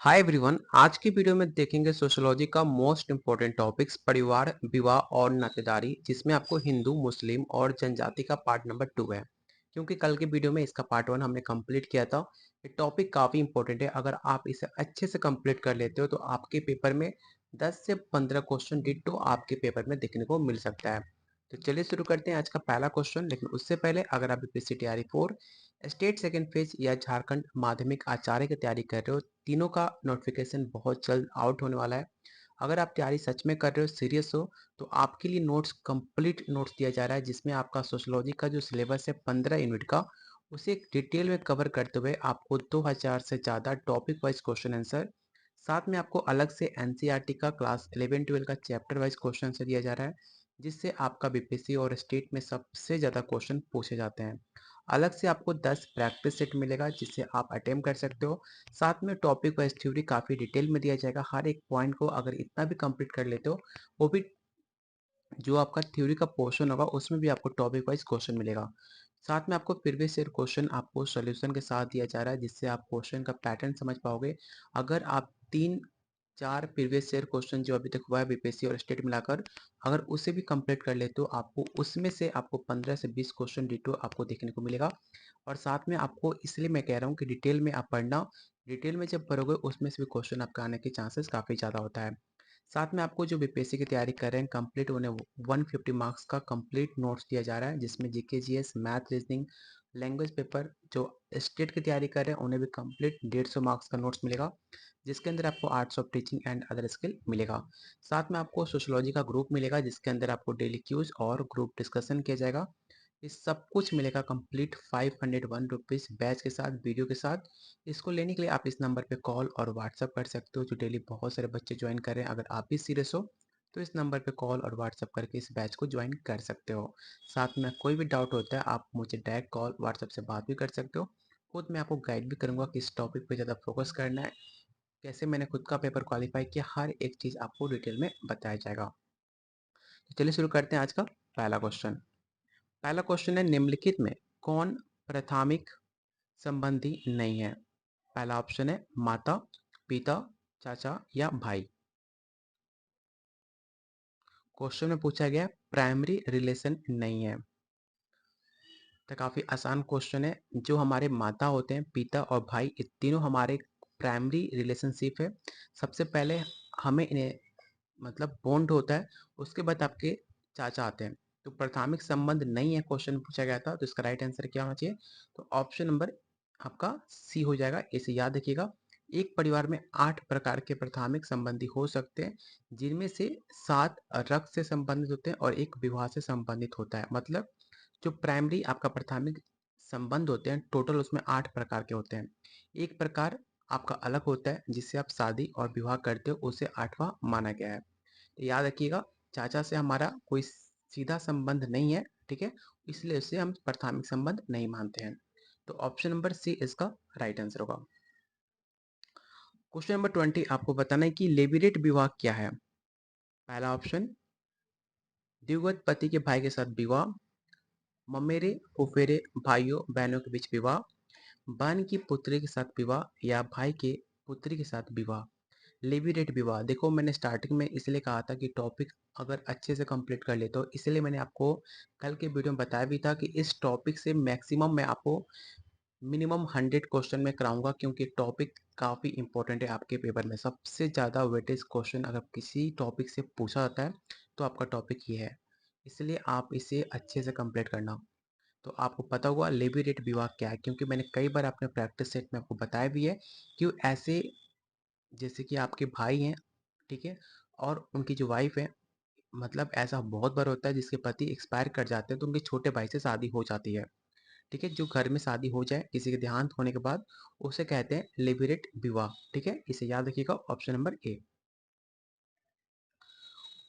Hi everyone. आज की video में देखेंगे सोशियोलॉजी का मोस्ट इम्पोर्टेंट टॉपिक्स परिवार, विवाह और नातेदारी, जिसमें आपको हिंदू, मुस्लिम और जनजाति का पार्ट नंबर 2 है। क्योंकि कल के वीडियो में इसका पार्ट 1 हमने कंप्लीट किया था। ये टॉपिक काफ़ी इंपॉर्टेंट है। अगर आप इसे अच्छे से कंप्लीट कर लेते हो तो आपके पेपर में 10 से 15 क्वेश्चन डिट्टो आपके पेपर में देखने को मिल सकता है। तो चलिए शुरू करते हैं आज का पहला क्वेश्चन। लेकिन उससे पहले अगर आप UPSC TRE 4 state second phase या झारखंड माध्यमिक आचार्य की तैयारी कर रहे हो, तीनों का नोटिफिकेशन बहुत जल्द आउट होने वाला है। अगर आप तैयारी सच में कर रहे हो, सीरियस हो, तो आपके लिए नोट्स कंप्लीट नोट्स दिया जा रहा है, जिसमें आपका सोशियोलॉजी का जो सिलेबस है 15 यूनिट का, उसे एक डिटेल में कवर करते हुए आपको 2000 से ज़्यादा टॉपिक वाइज क्वेश्चन आंसर, साथ में आपको अलग से एनसीईआरटी का क्लास 11-12 का चैप्टर वाइज क्वेश्चन आंसर दिया जा रहा है, जिससे आपका बीपीएससी और स्टेट में सबसे ज़्यादा क्वेश्चन पूछे जाते हैं। अलग से आपको 10 प्रैक्टिस सेट मिलेगा, जिससे आप अटेम्प्ट कर सकते हो। साथ में टॉपिक वाइज थ्योरी काफ़ी डिटेल में दिया जाएगा। हर एक पॉइंट को अगर इतना भी कंप्लीट कर लेते हो, वो भी जो आपका थ्योरी का पोर्शन होगा उसमें भी आपको टॉपिक वाइज क्वेश्चन मिलेगा। साथ में आपको प्रीवियस ईयर क्वेश्चन आपको सॉल्यूशन के साथ दिया जा रहा है, जिससे आप क्वेश्चन का पैटर्न समझ पाओगे। अगर आप 3-4 प्रीवियस ईयर क्वेश्चन जो अभी तक हुआ है बीपीएससी और स्टेट मिलाकर, अगर उसे भी कंप्लीट कर लेते हो, आपको उसमें से आपको 15 से 20 क्वेश्चन डिटो आपको देखने को मिलेगा। और साथ में आपको इसलिए मैं कह रहा हूँ कि डिटेल में आप पढ़ना। डिटेल में जब पढ़ोगे उसमें से भी क्वेश्चन आपका आने के चांसेस काफ़ी ज़्यादा होता है। साथ में आपको जो बीपीएससी की तैयारी कर रहे हैं, कंप्लीट उन्हें 150 मार्क्स का कंप्लीट नोट्स दिया जा रहा है, जिसमें GK GS, math, reasoning, language paper. जो स्टेट की तैयारी कर रहे हैं उन्हें भी कंप्लीट 150 मार्क्स का नोट्स मिलेगा, जिसके अंदर आपको arts of teaching and other skill मिलेगा। साथ में आपको सोशोलॉजी का ग्रुप मिलेगा, जिसके अंदर आपको डेली क्यूज और ग्रुप डिस्कशन किया जाएगा। ये सब कुछ मिलेगा कंप्लीट 501 रुपीज़ बैच के साथ, वीडियो के साथ। इसको लेने के लिए आप इस नंबर पे कॉल और व्हाट्सअप कर सकते हो, जो डेली बहुत सारे बच्चे ज्वाइन कर रहे हैं। अगर आप भी सीरियस हो तो इस नंबर पे कॉल और व्हाट्सअप करके इस बैच को ज्वाइन कर सकते हो। साथ में कोई भी डाउट होता है, आप मुझे डायरेक्ट कॉल व्हाट्सअप से बात भी कर सकते हो। खुद मैं आपको गाइड भी करूँगा कि इस टॉपिक पे ज़्यादा फोकस करना है, कैसे मैंने खुद का पेपर क्वालिफाई किया, हर एक चीज़ आपको डिटेल में बताया जाएगा। तो चलिए शुरू करते हैं आज का पहला क्वेश्चन। पहला क्वेश्चन है, निम्नलिखित में कौन प्राथमिक संबंधी नहीं है? पहला ऑप्शन है माता, पिता, चाचा या भाई। क्वेश्चन में पूछा गया प्राइमरी रिलेशन नहीं है। तो काफी आसान क्वेश्चन है। जो हमारे माता होते हैं, पिता और भाई, ये तीनों हमारे प्राइमरी रिलेशनशिप है। सबसे पहले हमें इन्हें मतलब बॉन्ड होता है, उसके बाद आपके चाचा आते हैं। तो प्राथमिक संबंध नहीं है, क्वेश्चन पूछा गया था, तो इसका राइट आंसर क्या होना चाहिए? तो ऑप्शन नंबर आपका सी हो जाएगा। इसे याद रखिएगा। एक परिवार में 8 प्रकार के प्राथमिक संबंधी हो सकते हैं, जिनमें से 7 रक्त से संबंधित होते हैं और एक विवाह से संबंधित होता है। मतलब जो प्राइमरी आपका प्राथमिक संबंध होते हैं, टोटल उसमें 8 प्रकार के होते हैं। एक प्रकार आपका अलग होता है, जिससे आप शादी और विवाह करते हो, उसे 8वां माना गया है। तो याद रखिएगा, चाचा से हमारा कोई सीधा संबंध नहीं है, ठीक है, इसलिए उसे हम प्राथमिक संबंध नहीं मानते हैं। तो ऑप्शन नंबर सी इसका राइट आंसर होगा। क्वेश्चन नंबर 20 आपको बताना है कि लेवीरेट विवाह क्या है। पहला ऑप्शन, द्विगत पति के भाई के साथ विवाह, ममेरे फुफेरे भाइयों बहनों के बीच विवाह, बहन की पुत्री के साथ विवाह या भाई के पुत्री के साथ विवाह। लेवीरेट विवाह, देखो मैंने स्टार्टिंग में इसलिए कहा था कि टॉपिक अगर अच्छे से कंप्लीट कर लेते हो, इसलिए मैंने आपको कल के वीडियो में बताया भी था कि इस टॉपिक से मैक्सिमम मैं आपको मिनिमम 100 क्वेश्चन में कराऊंगा, क्योंकि टॉपिक काफ़ी इंपॉर्टेंट है आपके पेपर में। सबसे ज़्यादा वेटेज क्वेश्चन अगर किसी टॉपिक से पूछा जाता है तो आपका टॉपिक ये है, इसलिए आप इसे अच्छे से कंप्लीट करना। तो आपको पता होगा लेवीरेट विवाह क्या है, क्योंकि मैंने कई बार अपने प्रैक्टिस सेट में आपको बताया भी है कि ऐसे जैसे कि आपके भाई हैं, ठीक है, और उनकी जो वाइफ है, मतलब ऐसा बहुत बार होता है जिसके पति एक्सपायर कर जाते हैं तो उनके छोटे भाई से शादी हो जाती है, ठीक है। जो घर में शादी हो जाए किसी के देहांत होने के बाद, उसे कहते हैं लेवीरेट विवाह, ठीक है। इसे याद रखिएगा, ऑप्शन नंबर ए।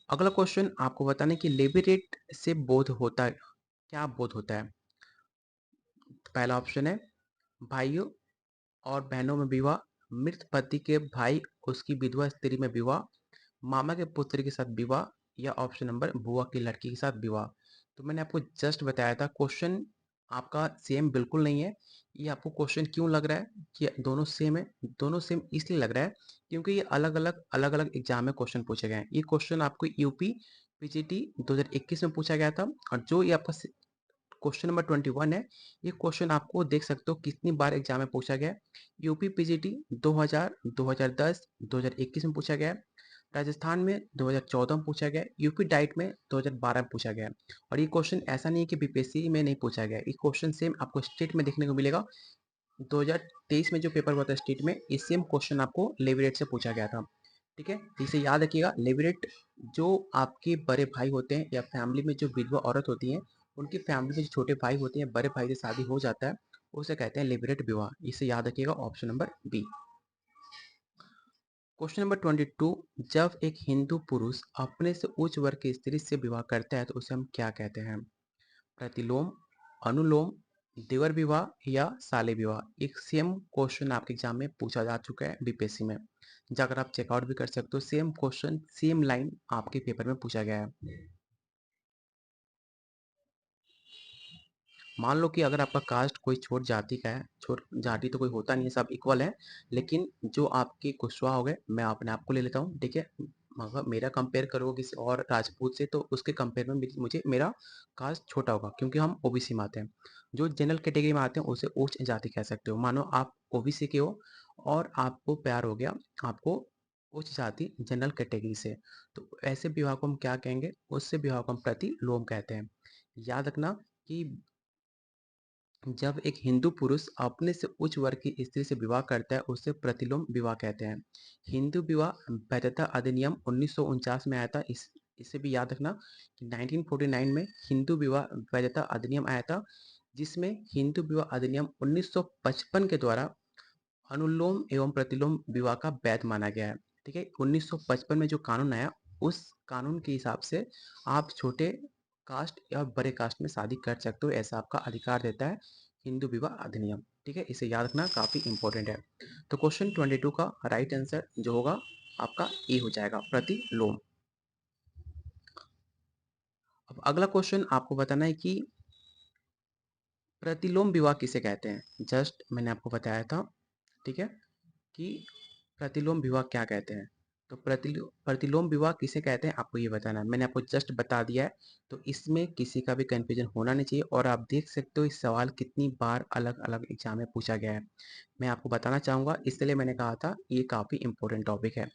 अगला क्वेश्चन आपको बताना है कि लेवीरेट से बोध होता है, क्या बोध होता है? पहला ऑप्शन है भाइयों और बहनों में विवाह, मृत पति के भाई उसकी विधवा स्त्री में विवाह, मामा के पुत्र के साथ विवाह, या ऑप्शन नंबर बुआ की लड़की के साथ विवाह। तो मैंने आपको जस्ट बताया था क्वेश्चन आपका सेम बिल्कुल नहीं है। ये आपको क्वेश्चन क्यों लग रहा है कि दोनों सेम है? दोनों सेम इसलिए लग रहा है क्योंकि ये अलग-अलग एग्ज़ाम में क्वेश्चन पूछे गए हैं। ये क्वेश्चन आपको यूपी पीजीटी 2021 में पूछा गया था और जो ये आपका क्वेश्चन नंबर 21 है, ये क्वेश्चन आपको देख सकते हो कितनी बार एग्ज़ाम में पूछा गया है। यूपी पीजीटी 2000, 2010, 2021 में पूछा गया है। राजस्थान में 2014 में पूछा गया है। यूपी डाइट में 2012 में पूछा गया है। और ये क्वेश्चन ऐसा नहीं है कि बीपीएससी में नहीं पूछा गया है। ये क्वेश्चन सेम आपको स्टेट में देखने को मिलेगा। 2023 में जो पेपर हुआ था स्टेट में, ये सेम क्वेश्चन आपको लेवरेट से पूछा गया था। ठीक है, तो इसे याद रखिएगा। लेवरेट जो आपके बड़े भाई होते हैं या फैमिली में जो विधवा औरत होती हैं, उनकी फैमिली में जो छोटे भाई होते हैं, बड़े भाई से शादी हो जाता है, उसे कहते हैं लेवरेट विवाह। इसे याद रखिएगा, option number B. Question number 22, जब एक हिंदू पुरुष अपने से उच्च वर्ग की स्त्री से विवाह करता है तो उसे हम क्या कहते हैं? प्रतिलोम, अनुलोम, देवर विवाह या शाली विवाह। एक सेम क्वेश्चन आपके एग्जाम में पूछा जा चुका है बीपीएससी में, जाकर आप चेकआउट भी कर सकते हो। सेम क्वेश्चन सेम लाइन आपके पेपर में पूछा गया है। मान लो कि अगर आपका कास्ट कोई छोट जाति का है, छोट जाति तो कोई होता नहीं है, सब इक्वल है, लेकिन जो आपके कुशवाहा हो गए, मैं अपने आप को ले लेता हूँ, ठीक है। मगर मेरा कंपेयर करोगे किसी और राजपूत से तो उसके कंपेयर में मुझे मेरा कास्ट छोटा होगा क्योंकि हम ओबीसी में आते हैं। जो जनरल कैटेगरी में आते हैं उसे उच्च जाति कह सकते हो। मानो आप ओबीसी के हो और आपको प्यार हो गया, आपको उच्च जाति जनरल कैटेगरी से, तो ऐसे विवाह को हम क्या कहेंगे? उससे विवाह को हम प्रतिलोम कहते हैं। याद रखना कि जब एक हिंदू पुरुष अपने से उच्च वर्ग की स्त्री से विवाह करता है उसे प्रतिलोम विवाह कहते हैं। हिंदू विवाह वैधता अधिनियम 1949 में आया था। इसे भी याद रखना कि 1949 में हिंदू विवाह वैधता अधिनियम आया था, जिसमें हिंदू विवाह अधिनियम 1955 के द्वारा अनुलोम एवं प्रतिलोम विवाह का वैध माना गया है। ठीक है, 1955 में जो कानून आया, उस कानून के हिसाब से आप छोटे कास्ट या बड़े कास्ट में शादी कर सकते हो, ऐसा आपका अधिकार देता है हिंदू विवाह अधिनियम। ठीक है, इसे याद रखना काफी इंपॉर्टेंट है। तो क्वेश्चन 22 का राइट आंसर जो होगा आपका ए हो जाएगा, प्रतिलोम। अब अगला क्वेश्चन आपको बताना है कि प्रतिलोम विवाह किसे कहते हैं। जस्ट मैंने आपको बताया था, ठीक है, कि प्रतिलोम विवाह क्या कहते हैं। तो प्रतिलोम विवाह किसे कहते हैं आपको ये बताना है। मैंने आपको जस्ट बता दिया है, तो इसमें किसी का भी कंफ्यूजन होना नहीं चाहिए। और आप देख सकते हो इस सवाल कितनी बार अलग अलग एग्जाम में पूछा गया है। मैं आपको बताना चाहूँगा, इसलिए मैंने कहा था ये काफ़ी इंपॉर्टेंट टॉपिक है।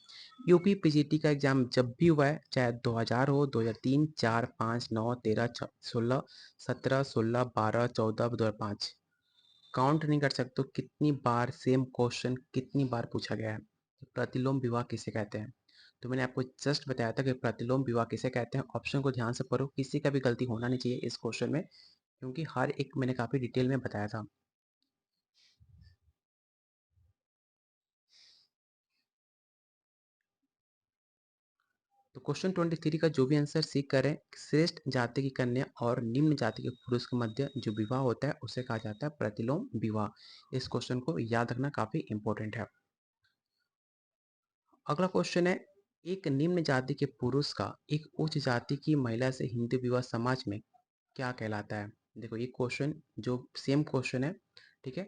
यूपी पीजीटी का एग्जाम जब भी हुआ है, चाहे 2000 हो, 2003, 4, 5, 9, 13, 16, 17, 16, 12, 14, 2005, काउंट नहीं कर सकते हो कितनी बार सेम क्वेश्चन कितनी बार पूछा गया है। प्रतिलोम विवाह किसे कहते हैं? तो मैंने आपको जस्ट बताया था कि प्रतिलोम विवाह किसे कहते हैं। ऑप्शन को ध्यान से पढ़ो, किसी का भी गलती होना नहीं चाहिए इस क्वेश्चन में, क्योंकि हर एक मैंने काफ़ी डिटेल में बताया था। तो क्वेश्चन 23 का जो भी आंसर सी करें, श्रेष्ठ जाति की कन्या और निम्न जाति के पुरुष के मध्य जो विवाह होता है उसे कहा जाता है प्रतिलोम विवाह। इस क्वेश्चन को याद रखना काफी इंपॉर्टेंट है। अगला क्वेश्चन है, एक निम्न जाति के पुरुष का एक उच्च जाति की महिला से हिंदू विवाह समाज में क्या कहलाता है? देखो ये क्वेश्चन जो सेम क्वेश्चन है, ठीक है,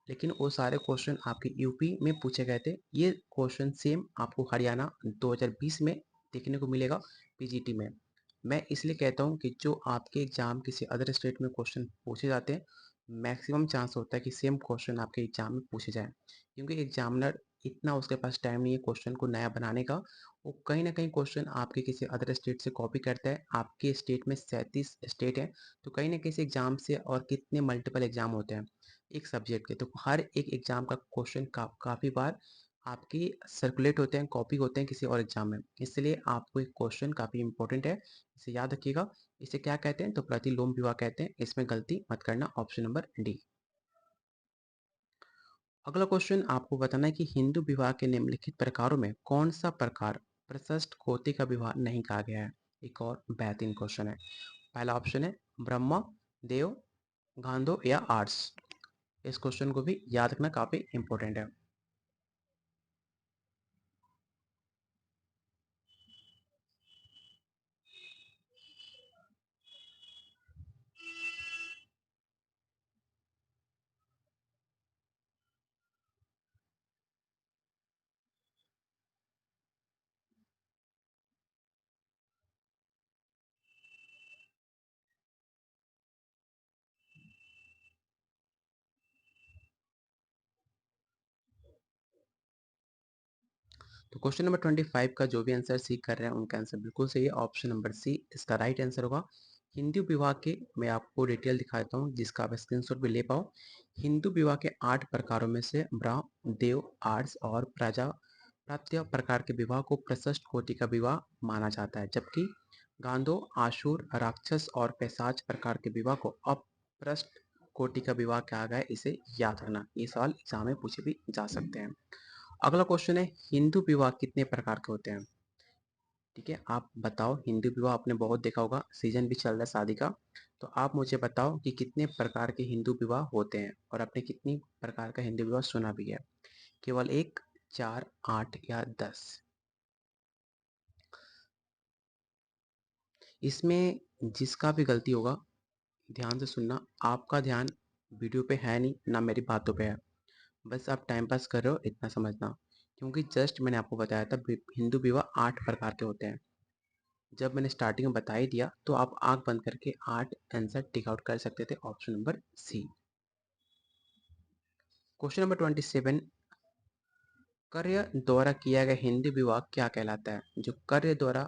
लेकिन वो सारे क्वेश्चन आपके यूपी में पूछे गए थे। ये क्वेश्चन सेम आपको हरियाणा 2020 में देखने को मिलेगा पीजीटी में। मैं इसलिए कहता हूँ कि जो आपके एग्जाम किसी अदर स्टेट में क्वेश्चन पूछे जाते हैं, मैक्सिमम चांस होता है कि सेम क्वेश्चन आपके एग्जाम में पूछे जाए, क्योंकि एग्जामिनर इतना उसके पास टाइम नहीं है क्वेश्चन को नया बनाने का। वो कहीं ना कहीं क्वेश्चन आपके किसी अदर स्टेट से कॉपी करता है। आपके स्टेट में 37 स्टेट है, तो कहीं ना कहीं एग्जाम से, और कितने मल्टीपल एग्जाम होते हैं एक सब्जेक्ट के, तो हर एक एग्जाम का क्वेश्चन काफ़ी बार आपकी सर्कुलेट होते हैं, कॉपी होते हैं किसी और एग्जाम में। इसलिए आपको एक क्वेश्चन काफ़ी इंपॉर्टेंट है, इसे याद रखिएगा। इसे क्या कहते हैं? तो प्रतिलोम विवाह कहते हैं। इसमें गलती मत करना, ऑप्शन नंबर डी। अगला क्वेश्चन आपको बताना है कि हिंदू विवाह के निम्नलिखित प्रकारों में कौन सा प्रकार प्रशस्त कोटि का विवाह नहीं कहा गया है। एक और बेहतरीन क्वेश्चन है। पहला ऑप्शन है ब्रह्मा, देव, गांधो या आर्ट्स। इस क्वेश्चन को भी याद रखना काफी इंपॉर्टेंट है। तो क्वेश्चन नंबर 25 का जो भी आंसर सी कर रहे हैं उनका आंसर बिल्कुल सही है। ऑप्शन नंबर सी इसका राइट आंसर होगा। हिंदू विवाह के मैं आपको डिटेल दिखा देता हूँ जिसका आप स्क्रीनशॉट भी ले पाओ। हिंदू विवाह के 8 प्रकारों में से ब्राह्म, देव, आर्ष और प्रजापत्य प्रकार के विवाह को प्रशस्त कोटि का विवाह माना जाता है, जबकि गांधो, आशुर, राक्षस और पैशाच प्रकार के विवाह को अप्रशस्त कोटि का विवाह कहा गया है। इसे याद रखना, ये सवाल एग्जाम में पूछे भी जा सकते हैं। अगला क्वेश्चन है, हिंदू विवाह कितने प्रकार के होते हैं? ठीक है, आप बताओ। हिंदू विवाह आपने बहुत देखा होगा, सीजन भी चल रहा है शादी का। तो आप मुझे बताओ कि कितने प्रकार के हिंदू विवाह होते हैं और आपने कितनी प्रकार का हिंदू विवाह सुना भी है? केवल 1, 4, 8 या 10? इसमें जिसका भी गलती होगा ध्यान से सुनना। आपका ध्यान वीडियो पे है नहीं ना मेरी बातों पे है, बस आप टाइम पास कर रहे हो इतना समझना। क्योंकि जस्ट मैंने आपको बताया था हिंदू विवाह 8 प्रकार के होते हैं। जब मैंने स्टार्टिंग में बता ही दिया तो आप आंख बंद करके 8 आंसर टिक आउट कर सकते थे, option number C. Question number 27, कर्य द्वारा किया गया हिंदू विवाह क्या कहलाता है? जो कर्य द्वारा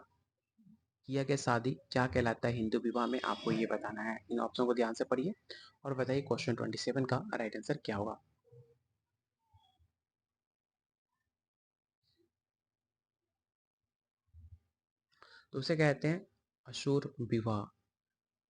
किया गया शादी क्या कहलाता है हिंदू विवाह में, आपको ये बताना है। इन ऑप्शन को ध्यान से पढ़िए और बताइए क्वेश्चन 27 का राइट आंसर क्या होगा। तो उसे कहते हैं अशुर विवाह।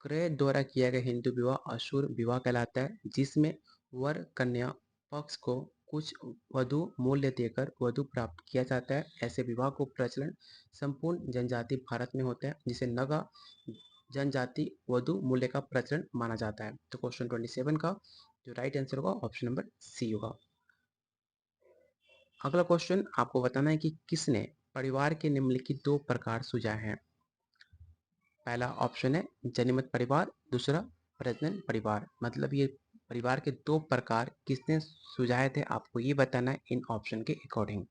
क्रय द्वारा किया गया हिंदू विवाह अशुर विवाह कहलाता है, जिसमें वर कन्या पक्ष को कुछ वधु मूल्य देकर वधु प्राप्त किया जाता है। ऐसे विवाह को प्रचलन संपूर्ण जनजाति भारत में होता है, जिसे नगा जनजाति वधु मूल्य का प्रचलन माना जाता है। तो क्वेश्चन 27 का जो राइट आंसर होगा ऑप्शन नंबर सी होगा। अगला क्वेश्चन आपको बताना है कि किसने परिवार के निम्नलिखित 2 प्रकार सुझाए हैं। पहला ऑप्शन है जनिमत परिवार, दूसरा प्रजनन परिवार। मतलब ये परिवार के 2 प्रकार किसने सुझाए थे, आपको ये बताना है इन ऑप्शन के अकॉर्डिंग।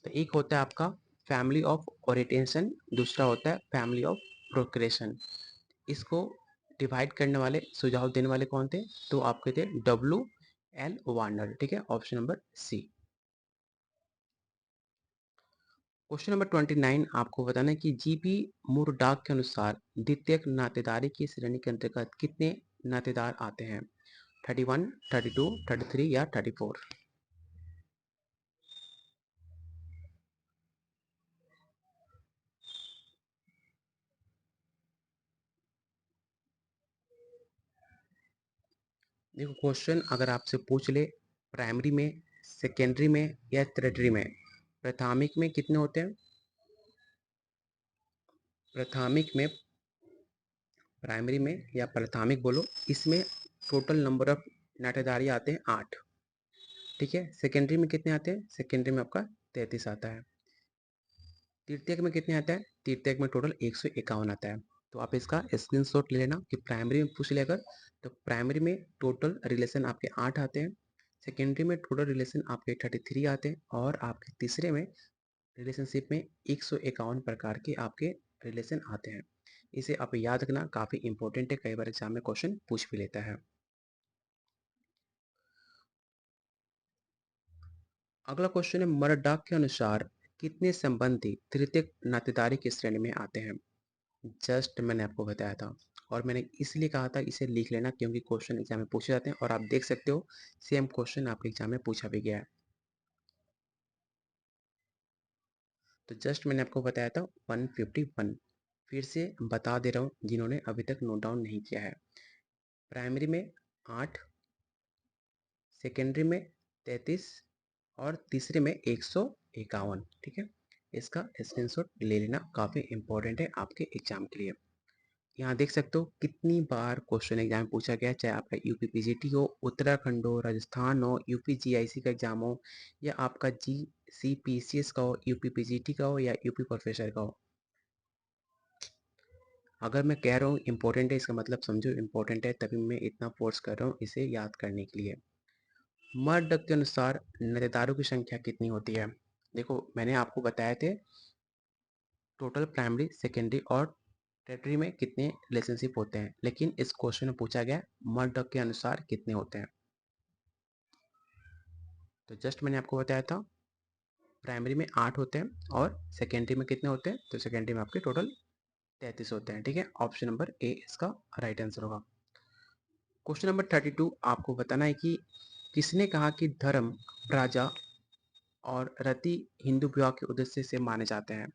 तो एक होता है आपका फैमिली ऑफ ओरिएंटेशन, दूसरा होता है फैमिली ऑफ प्रोक्रेशन। इसको डिवाइड करने वाले, सुझाव देने वाले कौन थे? तो आपके थे W.L. वार्नर। ठीक है, option number C. Question number 29 आपको बताना है कि जीपी मुरडाक के अनुसार द्वितीयक नातेदारी की श्रेणी के अंतर्गत कितने नातेदार आते हैं? 31, 32, 33 या 34? देखो, क्वेश्चन अगर आपसे पूछ ले प्राइमरी में, सेकेंडरी में या टर्टियरी में, प्राथमिक में कितने होते हैं? प्राथमिक में, प्राइमरी में या प्राथमिक बोलो, इसमें टोटल नंबर ऑफ नातेदारी आते हैं 8। ठीक है, सेकेंडरी में कितने आते हैं? सेकेंडरी में आपका 33 आता है। तृतीयक में कितने आता है? तृतीयक में टोटल 151 आता है। तो आप इसका स्क्रीनशॉट ले लेना कि प्राइमरी में पूछ ले अगर, तो प्राइमरी में टोटल रिलेशन आपके 8 आते हैं, सेकेंडरी में टोटल रिलेशन आपके 33 आते हैं और आपके तीसरे में रिलेशनशिप में 151 प्रकार के आपके रिलेशन आते हैं। इसे आप याद रखना, काफ़ी इंपॉर्टेंट है, कई बार एग्जाम में क्वेश्चन पूछ भी लेता है। अगला क्वेश्चन है, मरडॉक के अनुसार कितने संबंधी तृतीयक नातेदारी की श्रेणी में आते हैं? जस्ट मैंने आपको बताया था और मैंने इसलिए कहा था इसे लिख लेना क्योंकि क्वेश्चन एग्जाम में पूछे जाते हैं और आप देख सकते हो सेम क्वेश्चन आपके एग्जाम में पूछा भी गया है। तो जस्ट मैंने आपको बताया था 151। फिर से बता दे रहा हूँ जिन्होंने अभी तक नोट डाउन नहीं किया है। प्राइमरी में 8, सेकेंडरी में 33 और तीसरे में 151। ठीक है, इसका स्क्रीनशॉट ले लेना, काफ़ी इंपॉर्टेंट है आपके एग्जाम के लिए। यहाँ देख सकते हो कितनी बार क्वेश्चन एग्जाम में पूछा गया है, चाहे आपका यूपी पीजीटी हो, उत्तराखंड हो, राजस्थान हो, यूपी जीआईसी का एग्जाम हो, या आपका जीसीपीसीएस का हो, यूपी पीजीटी का हो या यूपी प्रोफेसर का हो। अगर मैं कह रहा हूँ इंपॉर्टेंट है, इसका मतलब समझो इंपॉर्टेंट है, तभी मैं इतना फोर्स कर रहा हूँ इसे याद करने के लिए। मर्ड के अनुसार नातेदारों की संख्या कितनी होती है? देखो, मैंने आपको बताए थे टोटल प्राइमरी, सेकेंडरी और टर्टियरी में कितने रिलेशनशिप होते हैं, लेकिन इस क्वेश्चन में पूछा गया मर्डॉक के अनुसार कितने होते हैं। तो जस्ट मैंने आपको बताया था प्राइमरी में 8 होते हैं और सेकेंडरी में कितने होते हैं? तो सेकेंडरी में आपके टोटल 33 होते हैं। ठीक है, ऑप्शन नंबर ए इसका राइट आंसर होगा। क्वेश्चन नंबर 32 आपको बताना है कि किसने कहा कि धर्म, राजा और रति हिंदू विवाह के उद्देश्य से माने जाते हैं?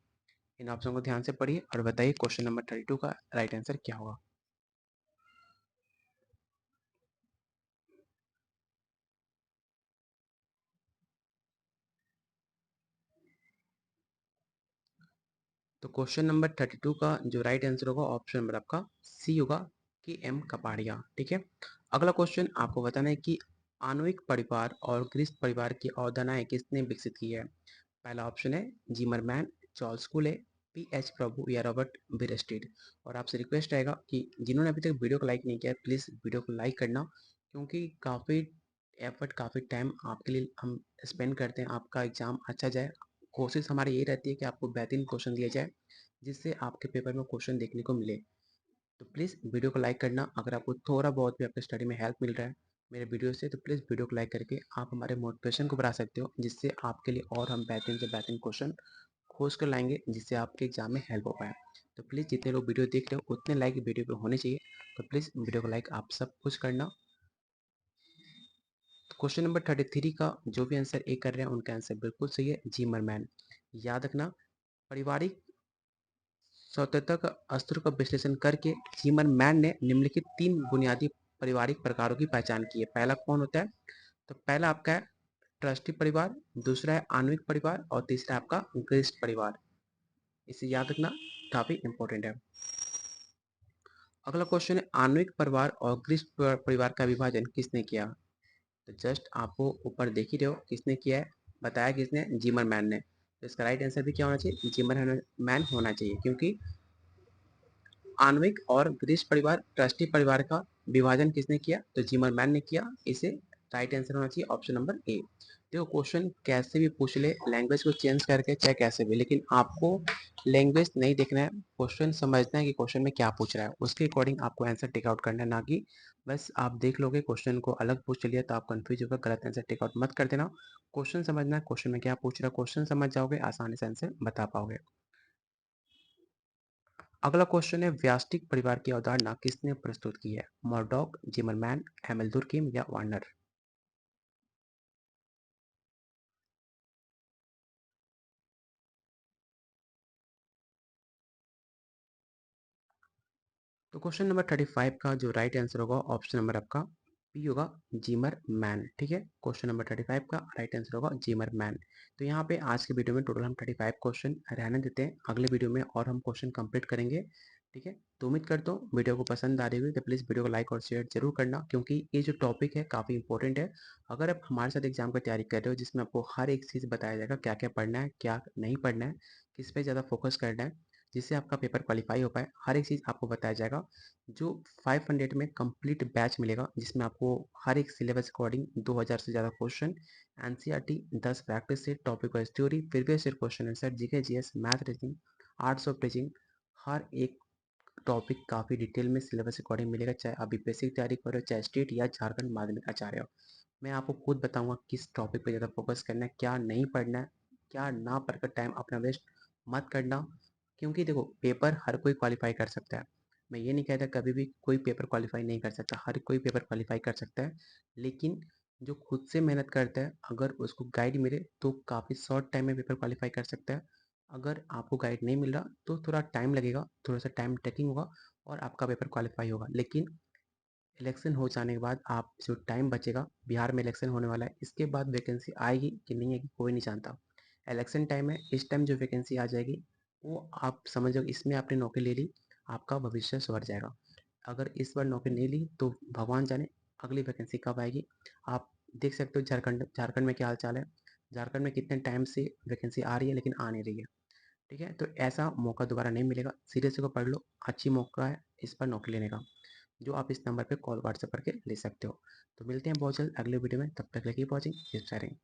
इन ऑप्शन को ध्यान से पढ़िए और बताइए क्वेश्चन नंबर 32 का राइट आंसर क्या होगा। तो क्वेश्चन नंबर 32 का जो राइट आंसर होगा ऑप्शन नंबर आपका सी होगा कि एम कपाड़िया। ठीक है, अगला क्वेश्चन आपको बताना है कि आणविक परिवार और गृहस्थ परिवार की अवधारणाएं किसने विकसित की है? पहला ऑप्शन है जिमरमैन, चार्ल्स कूले, पी एच प्रभु या रॉबर्ट बिरस्टेड। और आपसे रिक्वेस्ट रहेगा कि जिन्होंने अभी तक वीडियो को लाइक नहीं किया है प्लीज़ वीडियो को लाइक करना, क्योंकि काफ़ी एफर्ट काफ़ी टाइम आपके लिए हम स्पेंड करते हैं, आपका एग्ज़ाम अच्छा जाए। कोशिश हमारी यही रहती है कि आपको बेहतरीन क्वेश्चन दिया जाए जिससे आपके पेपर में क्वेश्चन देखने को मिले। तो प्लीज़ वीडियो को लाइक करना। अगर आपको थोड़ा बहुत भी आपके स्टडी में हेल्प मिल रहा है मेरे वीडियो से तो प्लीज़ वीडियो को लाइक करके आप हमारे मोटिवेशन को बढ़ा सकते हो, जिससे आपके लिए और हम बेहतरीन से बेहतरीन क्वेश्चन खोज कर लाएंगे जिससे आपके एग्जाम में हेल्प हो पाए। तो प्लीज़ जितने लोग वीडियो देख रहे हो उतने लाइक वीडियो पे होने चाहिए, तो प्लीज़ वीडियो को लाइक आप सब कुछ करना। क्वेश्चन नंबर 33 का जो भी आंसर ए कर रहे हैं उनका आंसर बिल्कुल सही है, जिमरमैन। याद रखना, पारिवारिक स्वतंत्रता का अस्त्र का विश्लेषण करके जिमरमैन ने निम्नलिखित 3 बुनियादी पारिवारिक प्रकारों की पहचान की है। पहला कौन होता है? तो पहला आपका है ट्रस्टी परिवार, दूसरा है आणविक परिवार और तीसरा है आपका गृहस्थ परिवार। इसे याद रखना, काफी इंपॉर्टेंट है। अगला क्वेश्चन है आणविक परिवार और गृहस्थ परिवार का विभाजन किसने किया? तो जस्ट आपको ऊपर देख ही रहे हो किसने किया है, बताया किसने? जिमरमैन ने। तो इसका राइट आंसर भी क्या होना चाहिए? जिमरमैन होना चाहिए, क्योंकि आणविक और गृहस्थ परिवार ट्रस्टी परिवार का विभाजन किसने किया? तो जिमरमैन ने किया। इसे राइट आंसर होना चाहिए ऑप्शन नंबर ए। देखो क्वेश्चन कैसे भी पूछ ले, लैंग्वेज को चेंज करके चाहे कैसे भी, लेकिन आपको लैंग्वेज नहीं देखना है, क्वेश्चन समझना है कि क्वेश्चन में क्या पूछ रहा है, उसके अकॉर्डिंग आपको आंसर टेक आउट करना है, ना कि बस आप देख लोगे क्वेश्चन को अलग पूछ लिया तो आप कंफ्यूज होकर गलत आंसर टेक आउट मत कर देना। क्वेश्चन समझना है, क्वेश्चन में क्या पूछ रहा है, क्वेश्चन समझ जाओगे आसानी से आंसर बता पाओगे। अगला क्वेश्चन है व्यास्टिक परिवार की अवधारणा किसने प्रस्तुत की है? मर्डॉक, जिमरमैन, एमिल दुर्कीम या वार्नर। तो क्वेश्चन नंबर 35 का जो राइट आंसर होगा ऑप्शन नंबर आपका बी होगा, जीमर मैन। ठीक है, क्वेश्चन नंबर 35 का राइट आंसर होगा जीमर मैन। तो यहाँ पे आज के वीडियो में टोटल हम 35 क्वेश्चन रहने देते हैं, अगले वीडियो में और हम क्वेश्चन कंप्लीट करेंगे। ठीक है, तो उम्मीद करता हूँ वीडियो को पसंद आ रही हुई तो प्लीज़ वीडियो को लाइक और शेयर जरूर करना, क्योंकि ये जो टॉपिक है काफ़ी इंपॉर्टेंट है। अगर आप हमारे साथ एग्जाम की तैयारी कर रहे हो जिसमें आपको हर एक चीज़ बताया जाएगा, क्या क्या पढ़ना है क्या नहीं पढ़ना है, किस पे ज़्यादा फोकस करना है जिससे आपका पेपर क्वालिफाई हो पाए, हर एक चीज़ आपको बताया जाएगा। जो 500 में कंप्लीट बैच मिलेगा जिसमें आपको हर एक सिलेबस अकॉर्डिंग 2000 से ज़्यादा question, NCERT 10 practice set, topic wise theory, previous year question answer, GK GS, math, reasoning, arts of teaching, हर एक टॉपिक काफ़ी डिटेल में सिलेबस अकॉर्डिंग मिलेगा, चाहे आप बीपीएससी की तैयारी कर रहे हो चाहे स्टेट या झारखंड माध्यमिक आचार्य हो। मैं आपको खुद बताऊंगा किस टॉपिक पे ज़्यादा फोकस करना है, क्या नहीं पढ़ना है, क्या ना पढ़कर टाइम अपना वेस्ट मत करना, क्योंकि देखो पेपर हर कोई क्वालिफाई कर सकता है। मैं ये नहीं कहता कभी भी कोई पेपर क्वालिफाई नहीं कर सकता, हर कोई पेपर क्वालिफाई कर सकता है, लेकिन जो खुद से मेहनत करता है अगर उसको गाइड मिले तो काफ़ी शॉर्ट टाइम में पेपर क्वालिफाई कर सकता है। अगर आपको गाइड नहीं मिल रहा तो थोड़ा टाइम लगेगा, थोड़ा सा टाइम टेकिंग होगा और आपका पेपर क्वालिफाई होगा। लेकिन इलेक्शन हो जाने के बाद आप जो टाइम बचेगा, बिहार में इलेक्शन होने वाला है, इसके बाद वैकेंसी आएगी कि नहीं आएगी कोई नहीं जानता। इलेक्शन टाइम है, इस टाइम जो वैकेंसी आ जाएगी वो आप समझो इसमें आपने नौकरी ले ली, आपका भविष्य संवर जाएगा। अगर इस बार नौकरी नहीं ली तो भगवान जाने अगली वैकेंसी कब आएगी। आप देख सकते हो झारखंड झारखंड में क्या हाल चाल है, झारखंड में कितने टाइम से वैकेंसी आ रही है लेकिन आ नहीं रही है। ठीक है, तो ऐसा मौका दोबारा नहीं मिलेगा, सीरियस होकर पढ़ लो, अच्छी मौका है इस पर नौकरी लेने का, जो आप इस नंबर पे कॉल व्हाट्सएप करके ले सकते हो। तो मिलते हैं बहुत जल्द अगले वीडियो में, तब तक के लिए कीप वॉचिंग, कीप शेयरिंग।